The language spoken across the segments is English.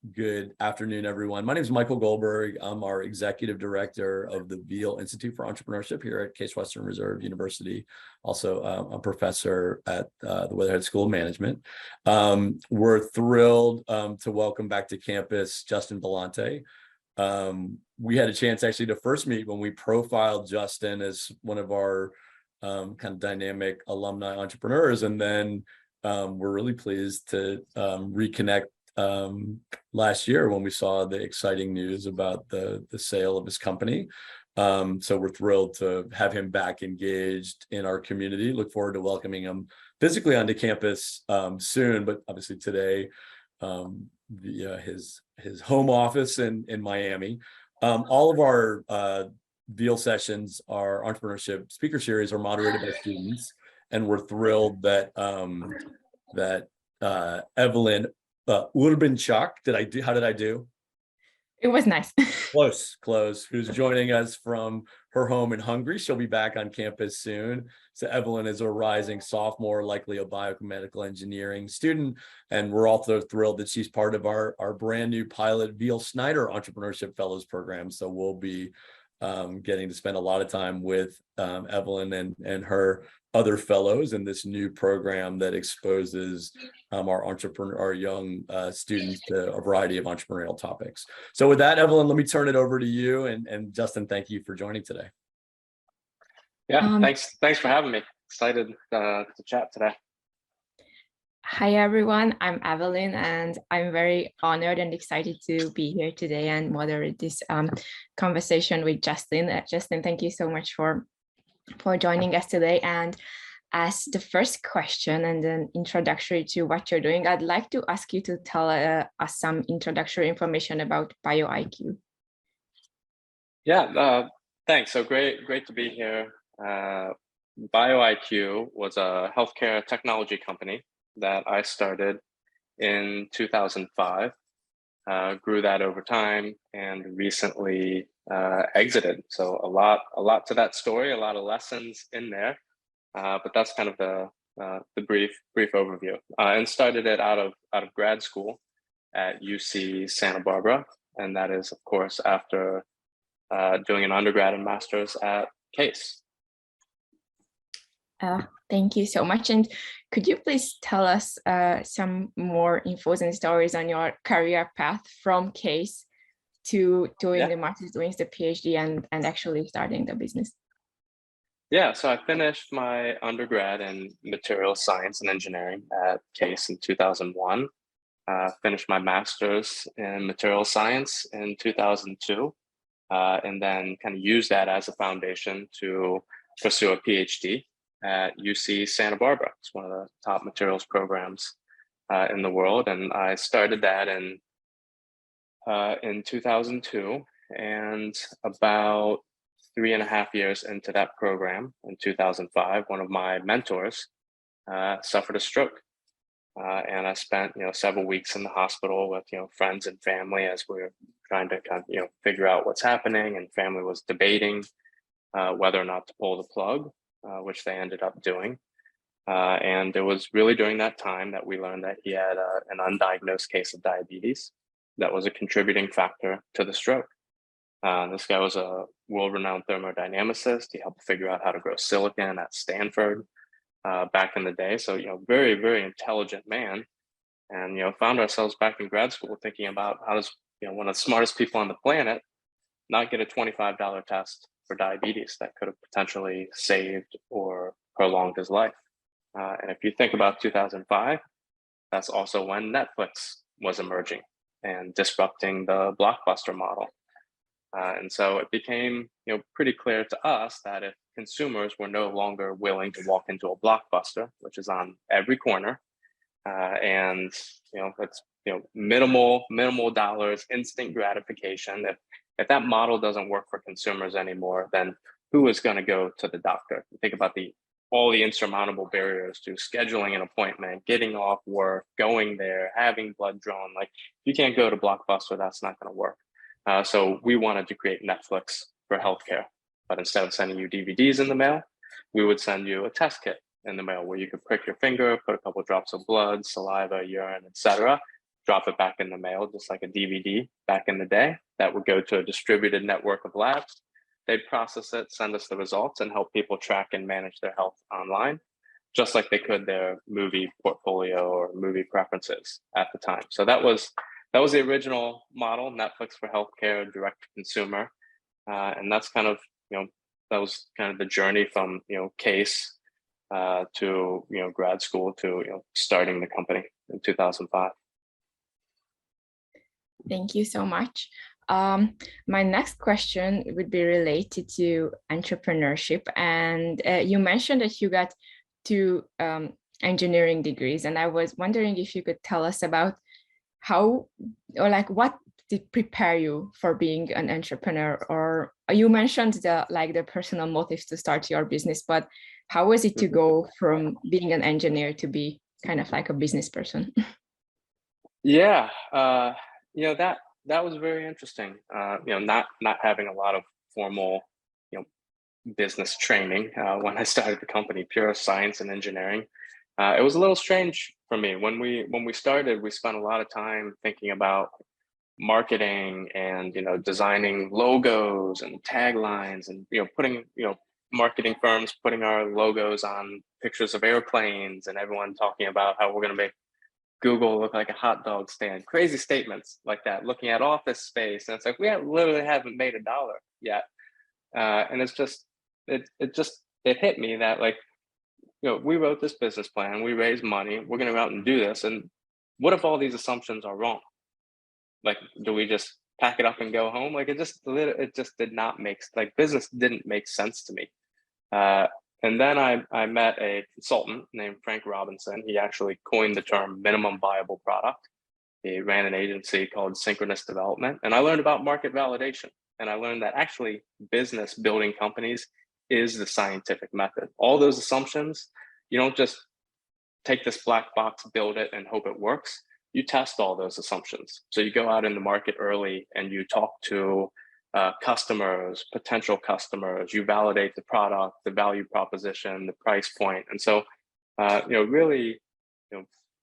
Good afternoon, everyone. My name is Michael Goldberg. I'm our executive director of the Veale Institute for Entrepreneurship here at Case Western Reserve University. Also, a professor at the Weatherhead School of Management. We're thrilled to welcome back to campus Justin Bellante. We had a chance actually to first meet when we profiled Justin as one of our kind of dynamic alumni entrepreneurs, and then we're really pleased to reconnect last year when we saw the exciting news about the sale of his company. So we're thrilled to have him back engaged in our community. Look forward to welcoming him physically onto campus soon, but obviously today his home office in Miami. All of our Veale sessions, our entrepreneurship speaker series, are moderated by students, and we're thrilled that Evelyn Urbanchuk, how did I do? It was nice. Close. Who's joining us from her home in Hungary. She'll be back on campus soon. So Evelyn is a rising sophomore, likely a biomedical engineering student. And we're also thrilled that she's part of our brand new pilot Veale Snyder Entrepreneurship Fellows program. So we'll be getting to spend a lot of time with Evelyn and her other fellows in this new program that exposes our young students to a variety of entrepreneurial topics. So with that, Evelyn, let me turn it over to you, and Justin, thank you for joining today. Yeah, thanks for having me. Excited to chat today. Hi everyone, I'm Evelyn, and I'm very honored and excited to be here today and moderate this conversation with Justin. Justin, thank you so much for joining us today. And as the first question and an introductory to what you're doing, I'd like to ask you to tell us some introductory information about BioIQ. Yeah, thanks. So great to be here. BioIQ was a healthcare technology company that I started in 2005, grew that over time, and recently exited. So a lot to that story, a lot of lessons in there, but that's kind of the brief overview. And started it out of grad school at UC Santa Barbara, and that is, of course, after doing an undergrad and master's at Case. Thank you so much. And could you please tell us some more infos and stories on your career path from Case to doing the master's, doing the PhD, and actually starting the business? Yeah, so I finished my undergrad in materials science and engineering at Case in 2001. Finished my master's in materials science in 2002, and then kind of used that as a foundation to pursue a PhD at UC Santa Barbara. It's one of the top materials programs in the world, and I started that in 2002, and about 3.5 years into that program, in 2005, one of my mentors suffered a stroke, and I spent several weeks in the hospital with friends and family as we were trying to kind of figure out what's happening, and family was debating whether or not to pull the plug, which they ended up doing. And it was really during that time that we learned that he had an undiagnosed case of diabetes that was a contributing factor to the stroke. This guy was a world-renowned thermodynamicist. He helped figure out how to grow silicon at Stanford back in the day. So, very, very intelligent man. And, found ourselves back in grad school thinking about how does, one of the smartest people on the planet not get a $25 test for diabetes that could have potentially saved or prolonged his life. And if you think about 2005, that's also when Netflix was emerging and disrupting the blockbuster model. And so it became pretty clear to us that if consumers were no longer willing to walk into a blockbuster, which is on every corner, and it's minimal dollars, instant gratification, if that model doesn't work for consumers anymore, then who is going to go to the doctor? Think about all the insurmountable barriers to scheduling an appointment, getting off work, going there, having blood drawn. Like, if you can't go to Blockbuster, that's not going to work. So we wanted to create Netflix for healthcare, but instead of sending you DVDs in the mail, we would send you a test kit in the mail where you could prick your finger, put a couple of drops of blood, saliva, urine, etc., drop it back in the mail, just like a DVD back in the day. That would go to a distributed network of labs. They'd process it, send us the results, and help people track and manage their health online, just like they could their movie portfolio or movie preferences at the time. So that was the original model, Netflix for healthcare, direct to consumer. And that's kind of, that was kind of the journey from, case to, grad school to, starting the company in 2005. Thank you so much. My next question would be related to entrepreneurship. And you mentioned that you got 2 engineering degrees. And I was wondering if you could tell us about how, or like what did prepare you for being an entrepreneur? Or you mentioned the personal motives to start your business, but how was it to go from being an engineer to be kind of like a business person? Yeah, that was very interesting. Not having a lot of formal, business training when I started the company, pure science and engineering. It was a little strange for me. When we started, we spent a lot of time thinking about marketing and designing logos and taglines and putting marketing firms putting our logos on pictures of airplanes and everyone talking about how we're going to make Google look like a hot dog stand, crazy statements like that, looking at office space. And it's like, literally haven't made $1 yet. And it's just, it hit me that we wrote this business plan, we raised money, we're going to go out and do this. And what if all these assumptions are wrong? Do we just pack it up and go home? It just did not make, business didn't make sense to me. And then I met a consultant named Frank Robinson. He actually coined the term minimum viable product. He ran an agency called Synchronous Development. And I learned about market validation. And I learned that actually business building companies is the scientific method. All those assumptions, you don't just take this black box, build it, and hope it works. You test all those assumptions. So you go out in the market early and you talk to customers, potential customers, you validate the product, the value proposition, the price point. And so, really,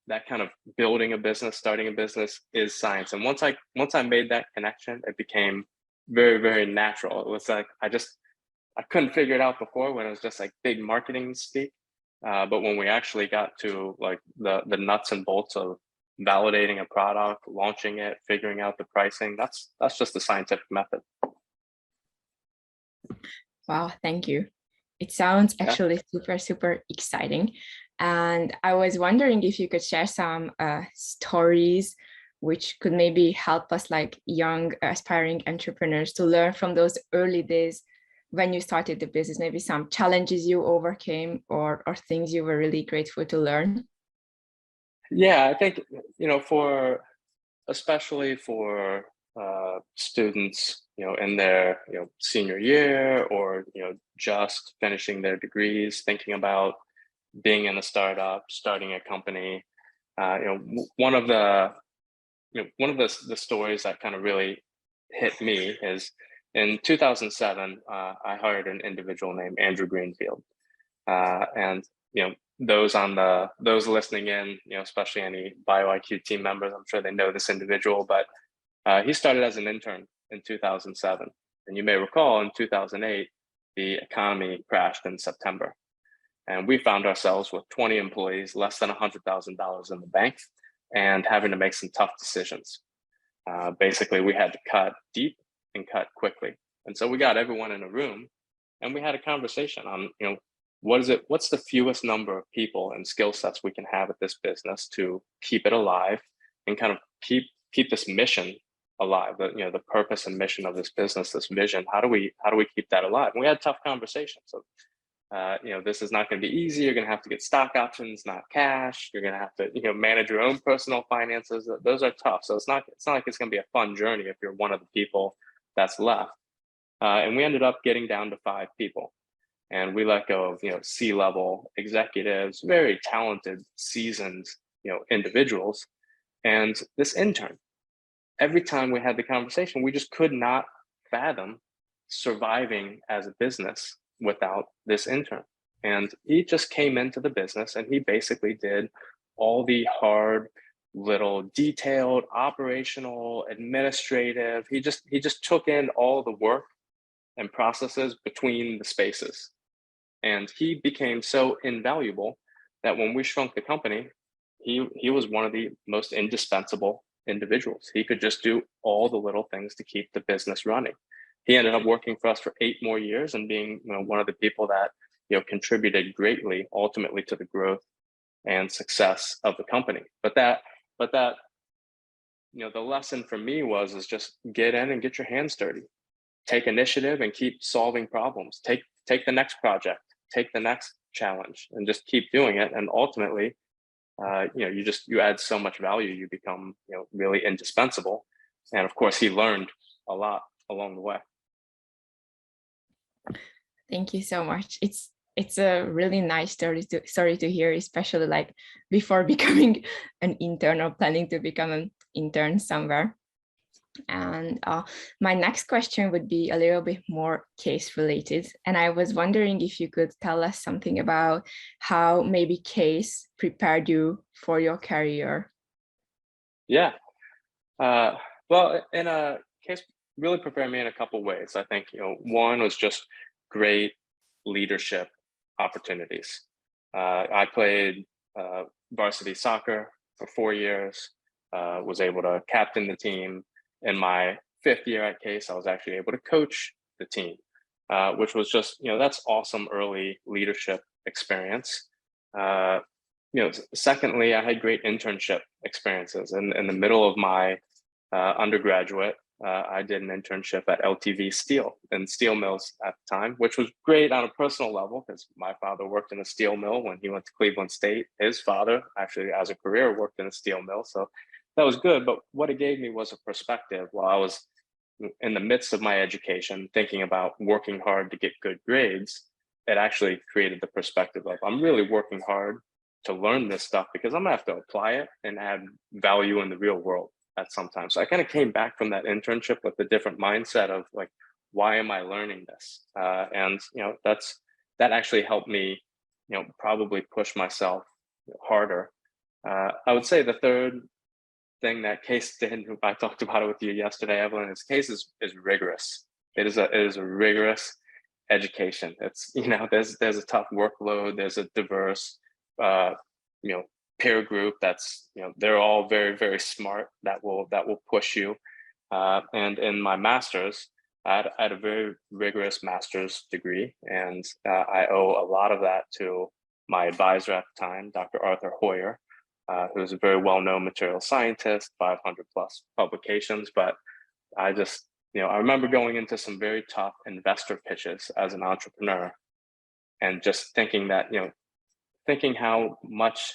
that kind of building a business, starting a business is science. And once I made that connection, it became very, very natural. It was like, I couldn't figure it out before when it was just big marketing speak. But when we actually got to the nuts and bolts of validating a product, launching it, figuring out the pricing, that's just the scientific method. Wow, thank you. It sounds actually super, super exciting. And I was wondering if you could share some stories which could maybe help us young aspiring entrepreneurs to learn from those early days when you started the business, maybe some challenges you overcame or things you were really grateful to learn. Yeah, I think, especially for students, in their, senior year or, just finishing their degrees, thinking about being in a startup, starting a company. One of the stories that kind of really hit me is in 2007, I hired an individual named Andrew Greenfield. And, those listening in, especially any BioIQ team members, I'm sure they know this individual, but he started as an intern in 2007. And you may recall in 2008, the economy crashed in September. And we found ourselves with 20 employees, less than $100,000 in the bank, and having to make some tough decisions. Basically, we had to cut deep and cut quickly. And so we got everyone in a room and we had a conversation on, what's the fewest number of people and skill sets we can have at this business to keep it alive and kind of keep this mission alive, the purpose and mission of this business, this vision. How do we keep that alive? And we had tough conversations. So, this is not going to be easy. You're going to have to get stock options, not cash. You're going to have to, manage your own personal finances. Those are tough. So it's not like it's going to be a fun journey if you're one of the people that's left. And we ended up getting down to 5 people. And we let go of, C-level executives, very talented, seasoned, individuals. And this intern, every time we had the conversation, we just could not fathom surviving as a business without this intern. And he just came into the business and he basically did all the hard little detailed, operational, administrative. He just took in all the work and processes between the spaces. And he became so invaluable that when we shrunk the company, he was one of the most indispensable individuals. He could just do all the little things to keep the business running. He ended up working for us for 8 more years and being, one of the people that, contributed greatly ultimately to the growth and success of the company. But that, the lesson for me is just get in and get your hands dirty. Take initiative and keep solving problems. Take the next project, take the next challenge, and just keep doing it. And ultimately, you add so much value, you become, really indispensable. And of course, he learned a lot along the way. Thank you so much. It's a really nice story to hear, especially like before becoming an intern or planning to become an intern somewhere. And my next question would be a little bit more case related. And I was wondering if you could tell us something about how maybe case prepared you for your career. Yeah. Well, in a case really prepared me in a couple ways. I think, one was just great leadership opportunities. I played varsity soccer for 4 years, was able to captain the team. In my 5th year at Case, I was actually able to coach the team, which was just, that's awesome early leadership experience. Secondly, I had great internship experiences. In the middle of my undergraduate, I did an internship at LTV Steel in steel mills at the time, which was great on a personal level because my father worked in a steel mill when he went to Cleveland State. His father actually, as a career, worked in a steel mill. So that was good. But what it gave me was a perspective while I was in the midst of my education, thinking about working hard to get good grades. It actually created the perspective of I'm really working hard to learn this stuff because I'm gonna have to apply it and add value in the real world at some time. So I kind of came back from that internship with a different mindset of like, why am I learning this? And that actually helped me, probably push myself harder. I would say the third thing that Case did, I talked about it with you yesterday, Evelyn, is Case is rigorous. It is a rigorous education. It's, there's a tough workload, there's a diverse, peer group that's, they're all very, very smart that will push you. And in my master's, I had a very rigorous master's degree, and I owe a lot of that to my advisor at the time, Dr. Arthur Hoyer, who was a very well-known material scientist, 500 plus publications. But I just, I remember going into some very tough investor pitches as an entrepreneur and just thinking that, thinking how much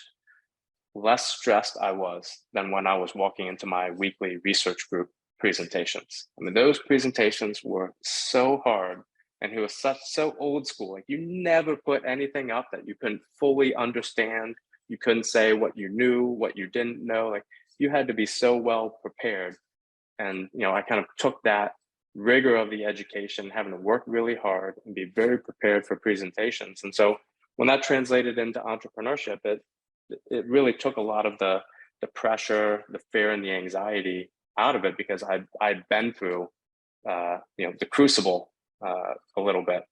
less stressed I was than when I was walking into my weekly research group presentations. I mean, those presentations were so hard, and he was so old school. Like, you never put anything up that you couldn't fully understand. You couldn't say what you knew, what you didn't know. Like, you had to be so well prepared. And, I kind of took that rigor of the education, having to work really hard and be very prepared for presentations. And so when that translated into entrepreneurship, it really took a lot of the pressure, the fear, and the anxiety out of it, because I'd been through, the crucible a little bit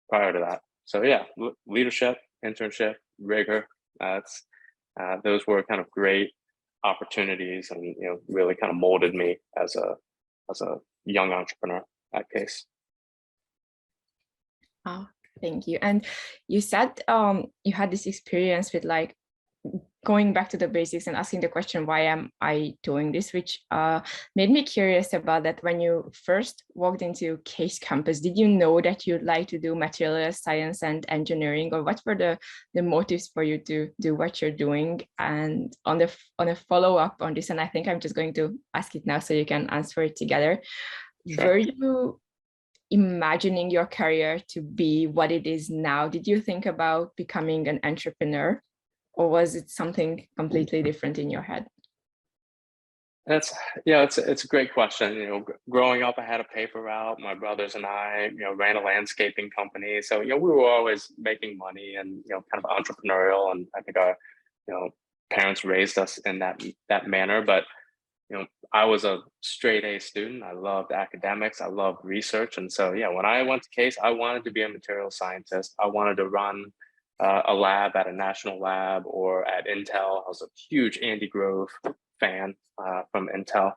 prior to that. So yeah, leadership, internship, rigor. Those were kind of great opportunities, and really kind of molded me as a young entrepreneur at Case. Oh, thank you. And you said you had this experience with like going back to the basics and asking the question, why am I doing this? Which made me curious about that. When you first walked into Case campus, did you know that you'd like to do material science and engineering, or what were the motives for you to do what you're doing? And on a follow-up on this, and I think I'm just going to ask it now so you can answer it together. Sure. Were you imagining your career to be what it is now? Did you think about becoming an entrepreneur, or was it something completely different in your head? It's a great question. Growing up, I had a paper route. My brothers and I, ran a landscaping company. So, we were always making money and, kind of entrepreneurial. And I think our, parents raised us in that manner, but I was a straight A student. I loved academics. I loved research. And so, yeah, when I went to Case, I wanted to be a material scientist. I wanted to run a lab at a national lab or at Intel. I was a huge Andy Grove fan from Intel.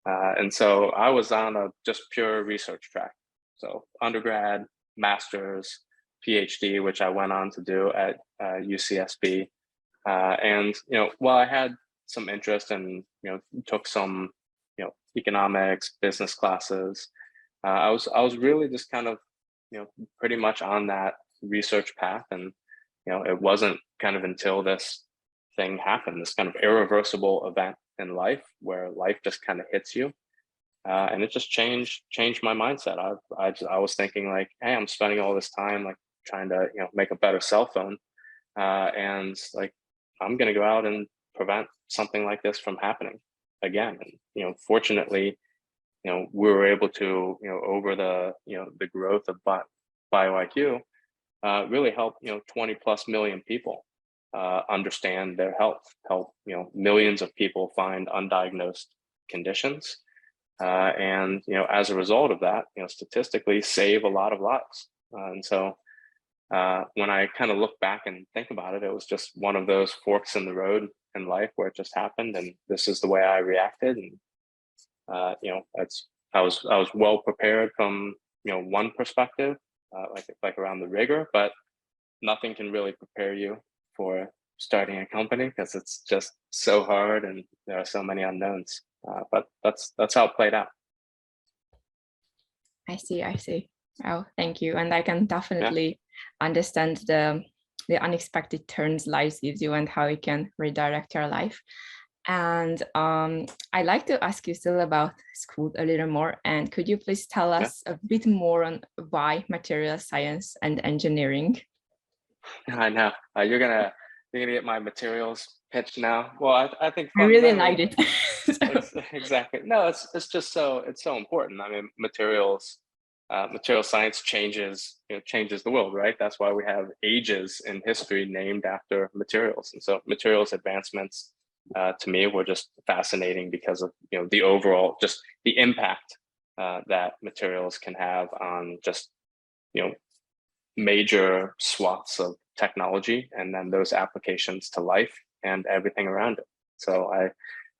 And so I was on a just pure research track. So undergrad, master's, PhD, which I went on to do at UCSB. And, while I had some interest and took some economics, business classes, I was really just kind of pretty much on that research path. And it wasn't kind of until this thing happened, this kind of irreversible event in life where life just kind of hits you, and it just changed my mindset. I was thinking like, hey, I'm spending all this time like trying to make a better cell phone, and like I'm gonna go out and prevent something like this from happening again. And fortunately, we were able to over the the growth of BioIQ, really help 20 plus million people understand their health, help millions of people find undiagnosed conditions, and as a result of that, statistically save a lot of lives. And so when I kind of look back and think about it, it was just one of those forks in the road in life where it just happened, and this is the way I reacted. And I was well prepared from one perspective, like around the rigor, but nothing can really prepare you for starting a company because it's just so hard and there are so many unknowns. But that's how it played out. I see. Oh, thank you. And I can definitely understand the unexpected turns life gives you and how it can redirect your life. And I'd like to ask you still about school a little more. And could you please tell us a bit more on why material science and engineering? I know you're gonna get my materials pitch now. Well, I think I really liked it. Exactly. No, it's just it's so important. I mean, material science changes the world, right? That's why we have ages in history named after materials. And so materials advancements to me were just fascinating because of the overall just the impact that materials can have on just major swaths of technology, and then those applications to life and everything around it. So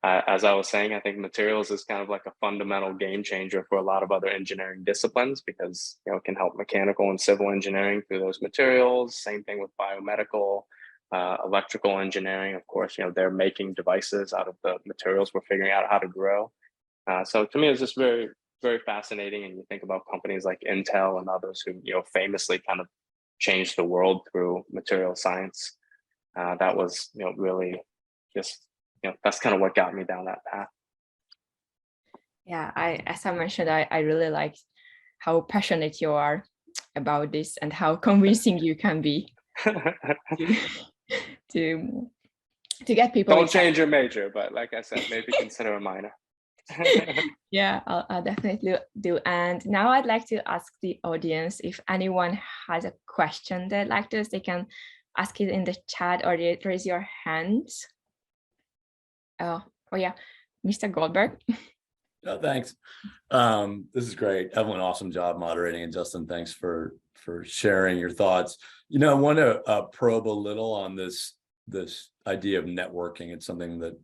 as I was saying, I think materials is kind of like a fundamental game changer for a lot of other engineering disciplines because it can help mechanical and civil engineering through those materials. Same thing with biomedical, electrical engineering. Of course, they're making devices out of the materials we're figuring out how to grow. So to me, it's just very, very fascinating. And you think about companies like Intel and others who famously kind of changed the world through material science. That was really just that's kind of what got me down that path. Yeah, as I mentioned, I really like how passionate you are about this and how convincing you can be to get people. Don't change your major, but like I said, maybe consider a minor. Yeah, I'll definitely do. And now I'd like to ask the audience if anyone has a question they'd like to ask, they can ask it in the chat or raise your hands. Oh yeah, Mr. Goldberg. Oh, thanks. This is great. Evelyn, awesome job moderating, and Justin, thanks for sharing your thoughts. I want to probe a little on this idea of networking. It's something that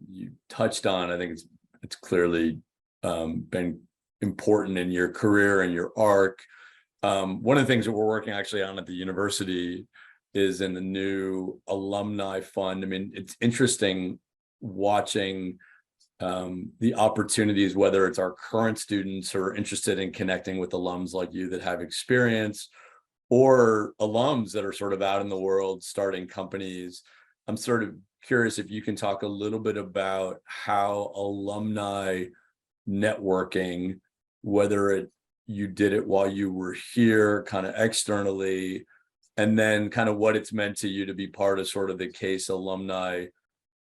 you touched on. I think it's clearly been important in your career and your arc. One of the things that we're working actually on at the university is in the new alumni fund. I mean, it's interesting watching the opportunities, whether it's our current students who are interested in connecting with alums like you that have experience, or alums that are sort of out in the world starting companies. I'm sort of curious if you can talk a little bit about how alumni networking, whether you did it while you were here kind of externally, and then kind of what it's meant to you to be part of sort of the Case alumni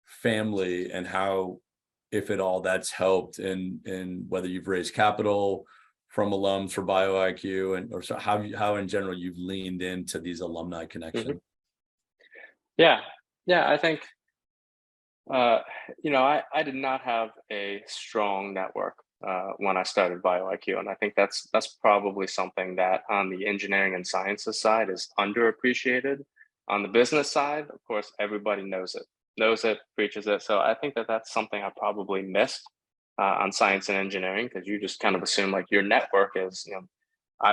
family, and how, if at all, that's helped in whether you've raised capital from alums for BioIQ, and or so how in general you've leaned into these alumni connections. Yeah, I think I did not have a strong network when I started BioIQ, and I think that's probably something that on the engineering and sciences side is underappreciated. On the business side, of course, everybody knows it, preaches it. So I think that that's something I probably missed on science and engineering, because you just kind of assume like your network is,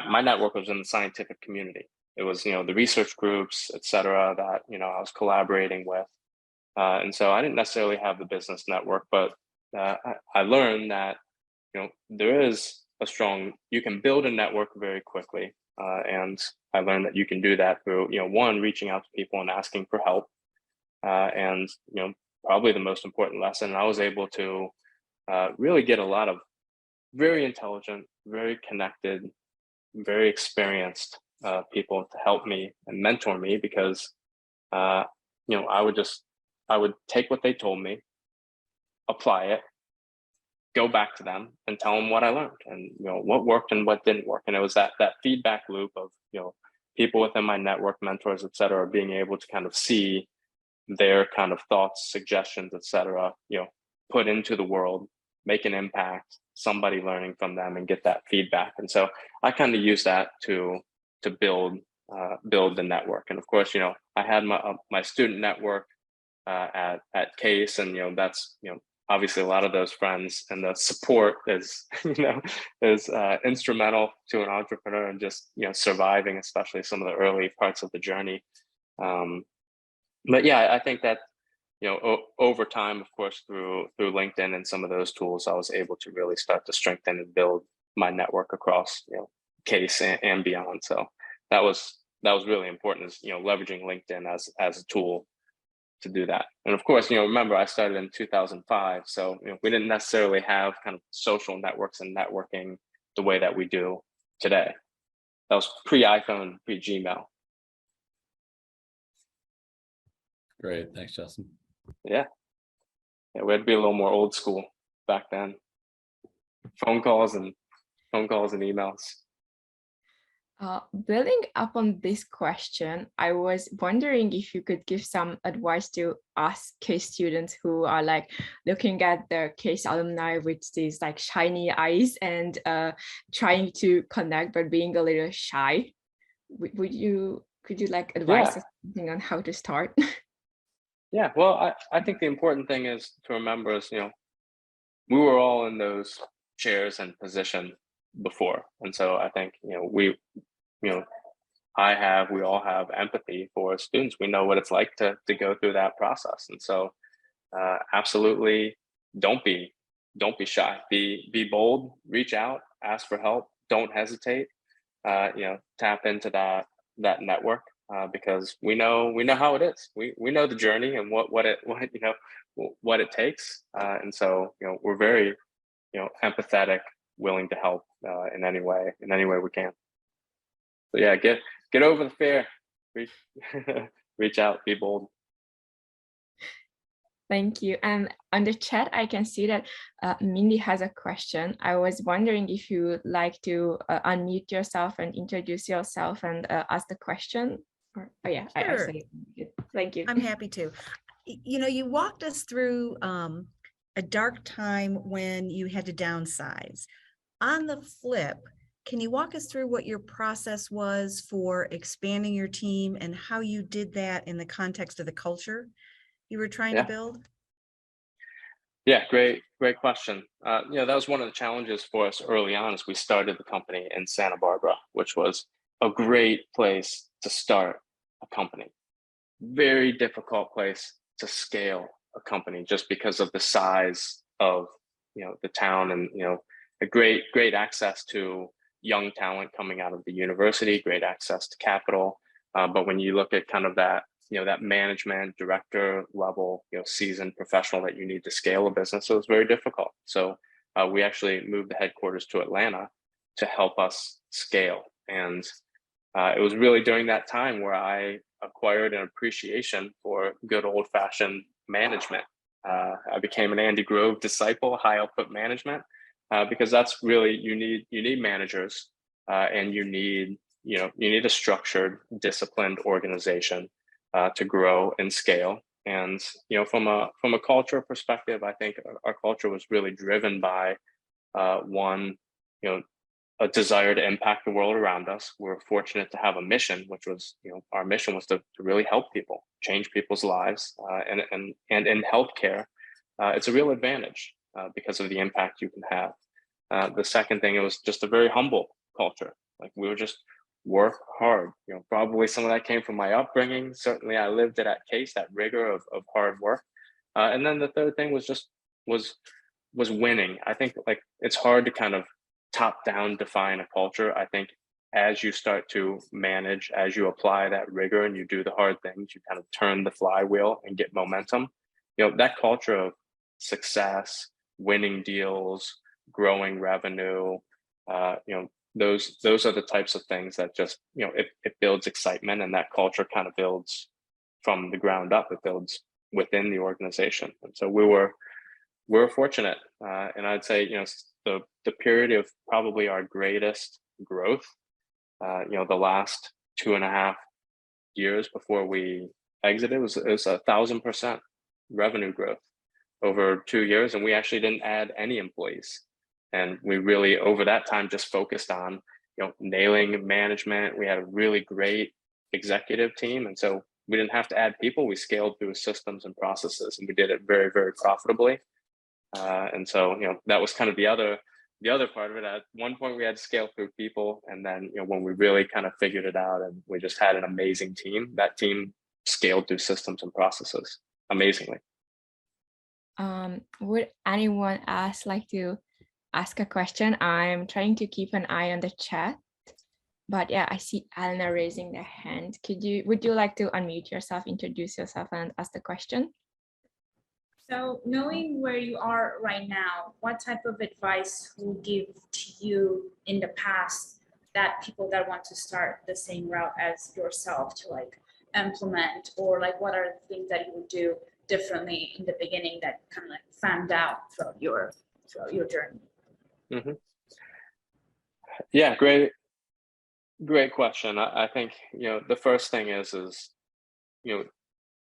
my network was in the scientific community. It was, the research groups, et cetera, that, I was collaborating with. And so I didn't necessarily have the business network, but I learned that, there is you can build a network very quickly. And I learned that you can do that through, one, reaching out to people and asking for help. And, probably the most important lesson, I was able to really get a lot of very intelligent, very connected, very experienced people to help me and mentor me, because, I would take what they told me, apply it, go back to them and tell them what I learned and, what worked and what didn't work. And it was that feedback loop of, people within my network, mentors, et cetera, being able to kind of see their kind of thoughts, suggestions, et cetera, put into the world, make an impact, somebody learning from them and get that feedback. And so I kind of use that to build the network. And of course, I had my student network at Case, and that's obviously a lot of those friends, and the support is is instrumental to an entrepreneur and just surviving, especially some of the early parts of the journey. But yeah, I think that over time, of course, through LinkedIn and some of those tools, I was able to really start to strengthen and build my network across Case and beyond. So that was really important, is leveraging LinkedIn as a tool to do that. And of course, remember, I started in 2005, so we didn't necessarily have kind of social networks and networking the way that we do today. That was pre-iPhone, pre-Gmail. Great, thanks, Justin. Yeah, we had to be a little more old school back then. Phone calls and emails. Building up on this question, I was wondering if you could give some advice to us Case students who are like looking at the Case alumni with these like shiny eyes and trying to connect but being a little shy. Could you like advise us something on how to start? Yeah, well, I think the important thing is to remember is, we were all in those chairs and position before. And so I think, we all have empathy for students. We know what it's like to go through that process. And so absolutely don't be shy, be bold, reach out, ask for help, don't hesitate, tap into that network, because we know how it is. We know the journey and what it takes. And so, we're very, empathetic, willing to help in any way we can. So yeah, get over the fear, reach out, be bold. Thank you. And on the chat, I can see that Mindy has a question. I was wondering if you would like to unmute yourself and introduce yourself and ask the question. Oh yeah, Sure. I say it. Thank you. I'm happy to. You walked us through a dark time when you had to downsize. On the flip, can you walk us through what your process was for expanding your team and how you did that in the context of the culture you were trying to build? Yeah, great question. That was one of the challenges for us early on as we started the company in Santa Barbara, which was a great place to start a company. Very difficult place to scale a company just because of the size of the town, and a great access to young talent coming out of the university, great access to capital. But when you look at kind of that, that management director level, seasoned professional that you need to scale a business, so it was very difficult. So we actually moved the headquarters to Atlanta to help us scale. And it was really during that time where I acquired an appreciation for good old fashioned management. I became an Andy Grove disciple, high output management. Because that's really, you need managers, and you need a structured, disciplined organization to grow and scale. And from a culture perspective, I think our culture was really driven by one, a desire to impact the world around us. We're fortunate to have a mission, which was, our mission was to really help people, change people's lives, and in healthcare, it's a real advantage because of the impact you can have. The second thing, it was just a very humble culture. Like we were just work hard. Probably some of that came from my upbringing. Certainly, I lived it at Case, that rigor of hard work. And then the third thing was just was winning. I think like it's hard to kind of top down define a culture. I think as you start to manage, as you apply that rigor and you do the hard things, you kind of turn the flywheel and get momentum. That culture of success, winning deals, growing revenue, those are the types of things that just, it builds excitement, and that culture kind of builds from the ground up. It builds within the organization. And so we were fortunate. And I'd say, the period of probably our greatest growth, the last 2.5 years before we exited was 1,000% revenue growth over 2 years. And we actually didn't add any employees. And we really, over that time, just focused on, nailing management. We had a really great executive team. And so we didn't have to add people. We scaled through systems and processes, and we did it very, very profitably. And so, that was kind of the other part of it. At one point, we had to scale through people. And then, when we really kind of figured it out and we just had an amazing team, that team scaled through systems and processes amazingly. Would anyone else like to ask a question? I'm trying to keep an eye on the chat, but yeah, I see Alna raising their hand. Would you like to unmute yourself, introduce yourself, and ask the question? So knowing where you are right now, what type of advice will give to you in the past that people that want to start the same route as yourself to like implement, or like what are the things that you would do differently in the beginning that kind of like found out throughout your journey? Mm-hmm. Yeah, great question. I think, the first thing is,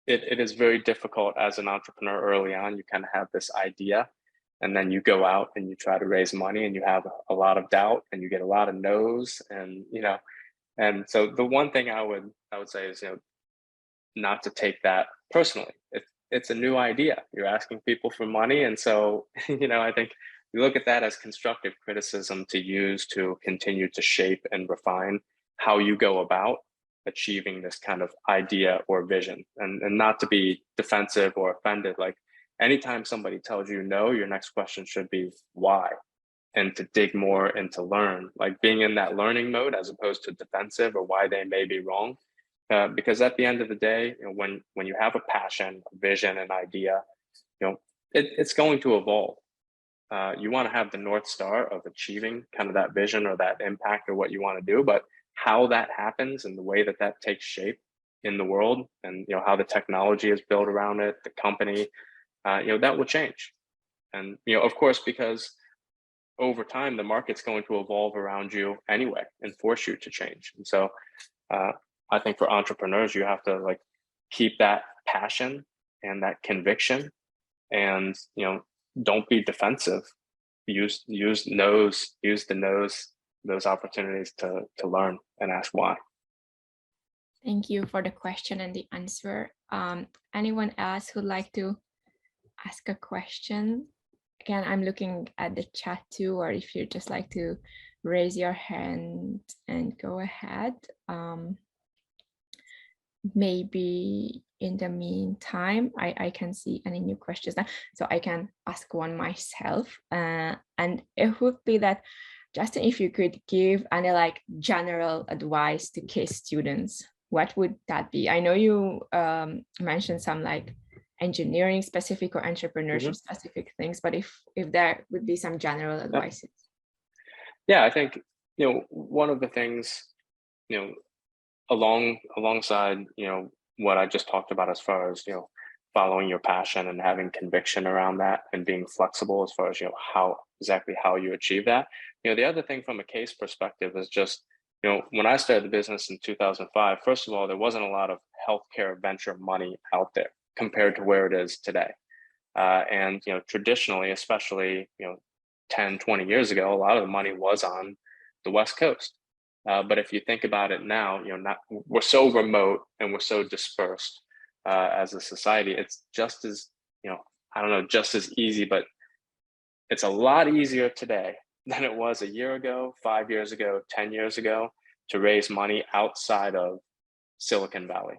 it is very difficult as an entrepreneur early on. You kind of have this idea, and then you go out and you try to raise money, and you have a lot of doubt, and you get a lot of no's, and and so the one thing I would say is, not to take that personally. It's a new idea. You're asking people for money, and so I think you look at that as constructive criticism to use to continue to shape and refine how you go about achieving this kind of idea or vision, and not to be defensive or offended. Like anytime somebody tells you no, your next question should be why, and to dig more and to learn, like being in that learning mode as opposed to defensive or why they may be wrong. Because at the end of the day, when you have a passion, a vision, an idea, it's going to evolve. You want to have the North Star of achieving kind of that vision or that impact or what you want to do, but how that happens and the way that takes shape in the world, and how the technology is built around it, the company, that will change. And of course, because over time the market's going to evolve around you anyway and force you to change. And so I think for entrepreneurs, you have to like keep that passion and that conviction, and don't be defensive. Use those opportunities to learn and ask why. Thank you for the question and the answer. Anyone else who'd like to ask a question? Again, I'm looking at the chat too, or if you'd just like to raise your hand and go ahead. Maybe in the meantime, I can see any new questions now, so I can ask one myself. And it would be that, Justin, if you could give any like general advice to Case students, what would that be? I know you mentioned some like engineering specific or entrepreneurship specific things, but if there would be some general advices. Yeah, I think one of the things alongside what I just talked about as far as following your passion and having conviction around that and being flexible as far as how you achieve that. The other thing from a Case perspective is just when I started the business in 2005, first of all, there wasn't a lot of healthcare venture money out there. compared to where it is today. And, traditionally, especially, 10, 20 years ago, a lot of the money was on the West Coast. But if you think about it now, we're so remote and we're so dispersed as a society. It's just as, I don't know, just as easy, but it's a lot easier today than it was a year ago, 5 years ago, 10 years ago to raise money outside of Silicon Valley.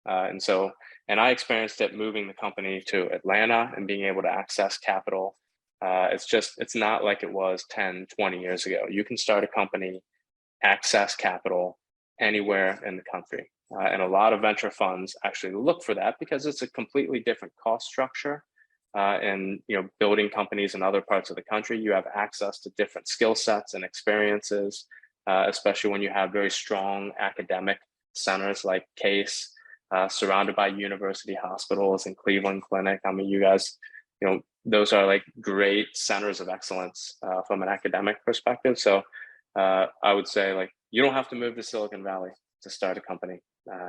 And I experienced it moving the company to Atlanta and being able to access capital. It's not like it was 10, 20 years ago. You can start a company, access capital anywhere in the country. And a lot of venture funds actually look for that because it's a completely different cost structure. And building companies in other parts of the country, you have access to different skill sets and experiences, especially when you have very strong academic centers like Case, surrounded by university hospitals and Cleveland Clinic. I mean, you guys, those are like great centers of excellence from an academic perspective. So I would say, like, you don't have to move to Silicon Valley to start a company.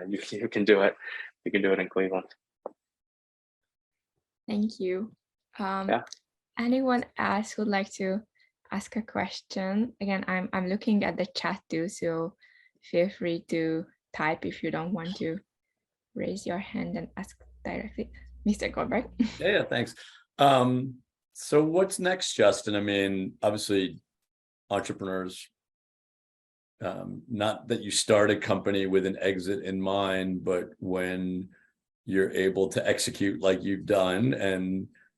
You can do it. You can do it in Cleveland. Thank you. Yeah. Anyone else would like to ask a question? Again, I'm looking at the chat too, so feel free to type if you don't want to raise your hand and ask directly. Mr. Goldberg. Yeah, thanks. So what's next, Justin? I mean, obviously, entrepreneurs, not that you start a company with an exit in mind, but when you're able to execute like you've done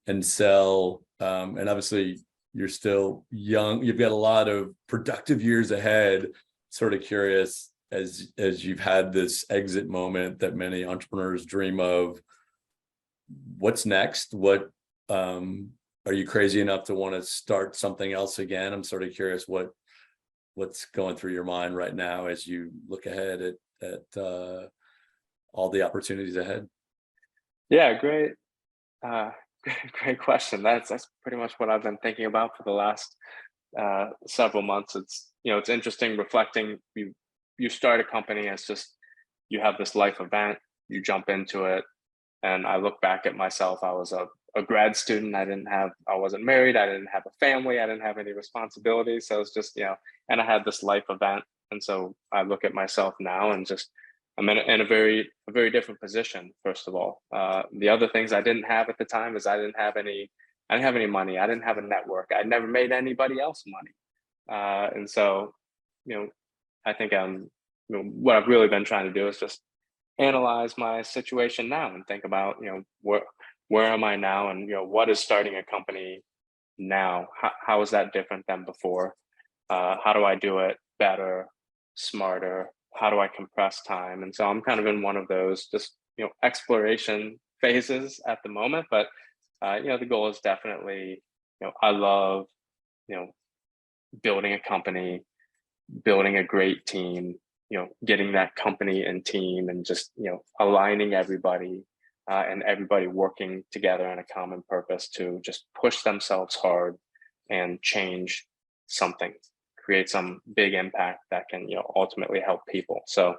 and sell, and obviously you're still young, you've got a lot of productive years ahead. Sort of curious, as you've had this exit moment that many entrepreneurs dream of, what's next? What are you crazy enough to want to start something else again? I'm sort of curious what's going through your mind right now as you look ahead at all the opportunities ahead. Yeah, great question. That's pretty much what I've been thinking about for the last several months. It's interesting reflecting. You start a company as just, you have this life event, you jump into it, and I look back at myself. I was a grad student. I wasn't married. I didn't have a family. I didn't have any responsibilities. So it's just, and I had this life event. And so I look at myself now and just, I'm in a very different position. First of all, the other things I didn't have at the time is I didn't have any money. I didn't have a network. I never made anybody else money. And so, I think what I've really been trying to do is just analyze my situation now and think about, where am I now, and what is starting a company now? How is that different than before? How do I do it better, smarter? How do I compress time? And so I'm kind of in one of those just exploration phases at the moment. But the goal is definitely, I love building a company, building a great team, getting that company and team and just aligning everybody and everybody working together in a common purpose to just push themselves hard and change something, create some big impact that can ultimately help people. So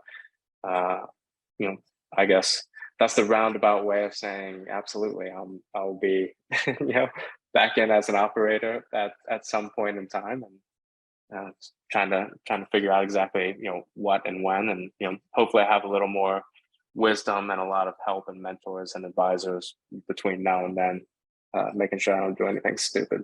I guess that's the roundabout way of saying absolutely I'll be back in as an operator at some point in time, and trying to figure out exactly what and when, and hopefully I have a little more wisdom and a lot of help and mentors and advisors between now and then, making sure I don't do anything stupid.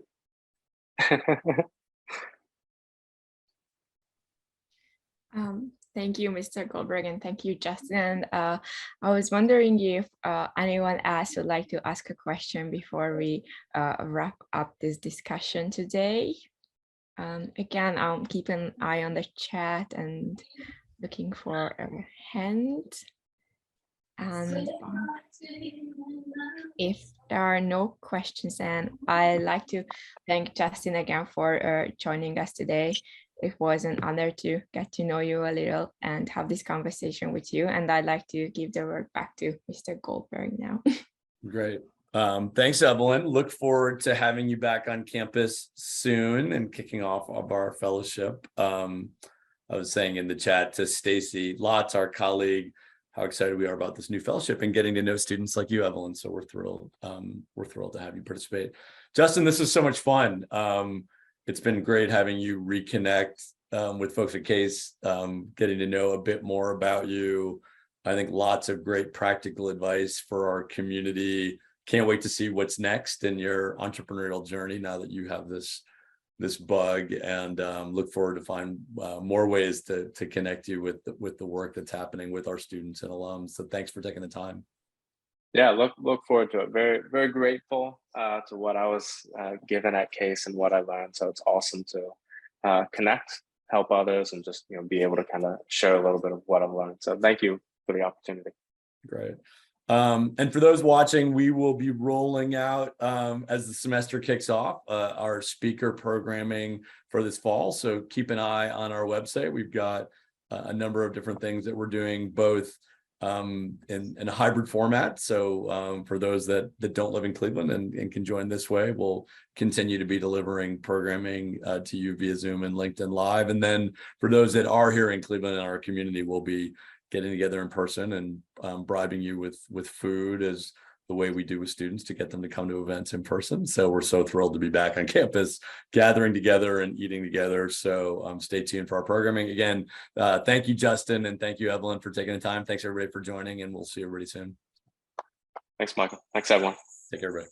Thank you, Mr. Goldberg, and thank you, Justin. I was wondering if anyone else would like to ask a question before we wrap up this discussion today. Again, I'll keep an eye on the chat and looking for a hand. And if there are no questions, then I'd like to thank Justin again for joining us today. It was an honor to get to know you a little and have this conversation with you. And I'd like to give the word back to Mr. Goldberg now. Great. Thanks, Evelyn. Look forward to having you back on campus soon and kicking off of our fellowship. I was saying in the chat to Stacy Lotz, our colleague, how excited we are about this new fellowship and getting to know students like you, Evelyn. So we're thrilled. We're thrilled to have you participate. Justin, this is so much fun. It's been great having you reconnect with folks at Case, getting to know a bit more about you. I think lots of great practical advice for our community. Can't wait to see what's next in your entrepreneurial journey now that you have this bug, and look forward to find more ways to connect you with the work that's happening with our students and alums. So thanks for taking the time. Yeah, look forward to it. Very, very grateful to what I was given at Case and what I learned. So it's awesome to connect, help others, and just be able to kind of share a little bit of what I've learned. So thank you for the opportunity. Great. And for those watching, we will be rolling out as the semester kicks off our speaker programming for this fall. So keep an eye on our website. We've got a number of different things that we're doing, both in a hybrid format. So for those that don't live in Cleveland and can join this way, we'll continue to be delivering programming to you via Zoom and LinkedIn Live. And then for those that are here in Cleveland in our community, we'll be getting together in person and bribing you with food as the way we do with students to get them to come to events in person. So we're so thrilled to be back on campus, gathering together and eating together. So stay tuned for our programming. Again, thank you, Justin, and thank you, Evelyn, for taking the time. Thanks, everybody, for joining, and we'll see everybody soon. Thanks, Michael. Thanks, everyone. Take care, everybody.